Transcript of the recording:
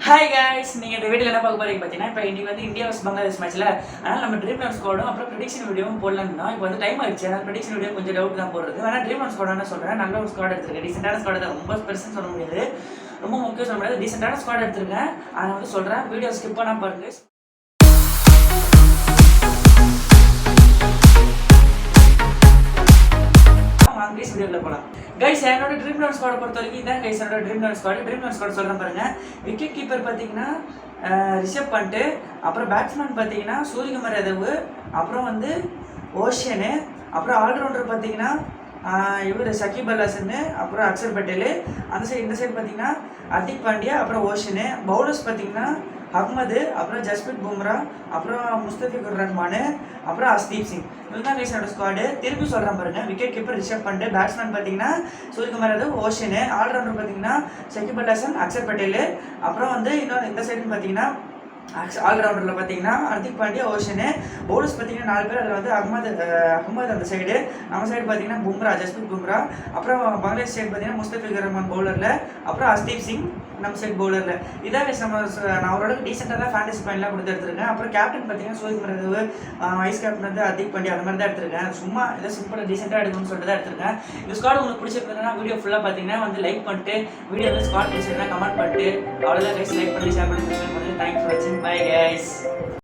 Hi guys, நீங்கள் இந்த வீடியோவில் என்ன பார்க்க போறீங்க பார்த்தீங்கன்னா, இப்போ இன்னைக்கு வந்து இந்தியா vs பங்களாதேஷ் மேட்ச்சில் அதனால் நம்ம ட்ரீம் லெவன் ஸ்குவாடும் அப்புறம் ப்ரெடிக்ஷன் வீடியோவும் போடலாம்னு தான். இப்போ வந்து டைம் ஆயிடுச்சு, அதனால் ப்ரெடிக்ஷன் வீடியோ கொஞ்சம் டவுட் தான் போடுறது. ஆனால் ட்ரீம் லெவன் ஸ்குவாட் சொல்கிறேன், நல்ல ஒரு ஸ்குவாட் எடுத்துருக்கேன். டீசெண்டான ஸ்குவாட் தான், ரொம்ப பெருசுன்னு சொல்ல முடியாது, ரொம்ப முக்கியம் சொல்ல முடியாது. டீசெண்டான ஸ்குவாட் எடுத்துருக்கேன். அதை வந்து சொல்கிறேன், வீடியோ ஸ்கிப் பண்ணால் பாருங்க. வீடியோவில் போகலாம். கைஸ், என்னோட ட்ரீம் லெவன் ஸ்குவாட் பொறுத்த வரைக்கும் இதான் கைஸ் என்னோட ட்ரீம் லெவன் ஸ்குவாட் சொல்கிறேன் பாருங்க. விக்கெட் கீப்பர் பார்த்தீங்கன்னா ரிஷப் பண்ட், அப்புறம் பேட்ஸ்மேன் பார்த்தீங்கன்னா சூரியகுமார் யாதவ், அப்புறம் வந்து ஓஷியனு, அப்புறம் ஆல்ரவுண்டர் பார்த்தீங்கன்னா இவர் சகிப் அல் ஹசன், அப்புறம் அக்ஷர் பட்டேல். அந்த சைடு இந்த சைடு பார்த்தீங்கன்னா ஹர்திக் பாண்டியா, அப்புறம் ஓஷியனு. பவுலர்ஸ் பார்த்தீங்கன்னா அஹ்மது, அப்புறம் ஜஸ்பிரித் பும்ரா, அப்புறம் முஸ்தபிகுர் ரஹ்மான், அப்புறம் அஸ்தீப் சிங். இதுதான் கைஸ் என்னோட ஸ்குவாடு. திருப்பி சொல்கிறேன் பாருங்க. Wicket keeper Rishabh Pant, batsman பார்த்தீங்கன்னா சூரியகுமார் யாதவ், ஓஷியனு, ஆல்ரவுண்டர் பார்த்தீங்கன்னா சகிப் அல் ஹசன், அக்ஷர் பட்டேல். அப்புறம் வந்து இன்னொரு இந்த சைடுன்னு பார்த்தீங்கன்னா ஆல்ரவுண்டரில் பார்த்தீங்கன்னா ஹர்திக் பாண்டியா, ஓஷனு. பவுலர்ஸ் பார்த்தீங்கன்னா 4 பேர். அதில் வந்து அஹ்மது அந்த சைடு, நம்ம சைடு பார்த்தீங்கன்னா பும்ரா, ஜஸ்பிரித் பும்ரா. அப்புறம் பங்களாதேஷ் சைடு பார்த்தீங்கன்னா முஸ்தபிகுர் ரஹ்மான் பவுலரில், அப்புறம் அஸ்தீப் சிங் நம்ம சைடு பவுலரில். இதான் நான் ஓரளவுக்கு டீசெண்டாக தான் ஃபேண்டசி பாயிண்ட்லாம் கொடுத்து எடுத்துருக்கேன். அப்புறம் கேப்டன் பார்த்தீங்கன்னா சூரியகுமார் யாதவ், வைஸ் கேப்டன் வந்து ஹர்திக் பாண்டியா, அந்த மாதிரி தான் எடுத்திருக்கேன். சும்மா ஏதோ சிம்பிளாக டீசெண்டாக எடுக்கணும்னு சொல்லிட்டு தான் எடுத்திருக்கேன். இந்த ஸ்குவாட் உங்களுக்கு பிடிச்சிருந்ததுன்னா வீடியோ ஃபுல்லாக பார்த்தீங்கன்னா வந்து லைக் பண்ணிட்டு, வீடியோ வந்து ஸ்குவாட் பிடிச்சிருந்தா கமெண்ட் பண்ணிட்டு, அவ்வளோதான் கைஸ். லைக் பண்ணி ஷேர் பண்ணி சப்ஸ்கிரைப் பண்ணி. தேங்க்ஸ் ஃபார் வாட்சிங். Bye guys.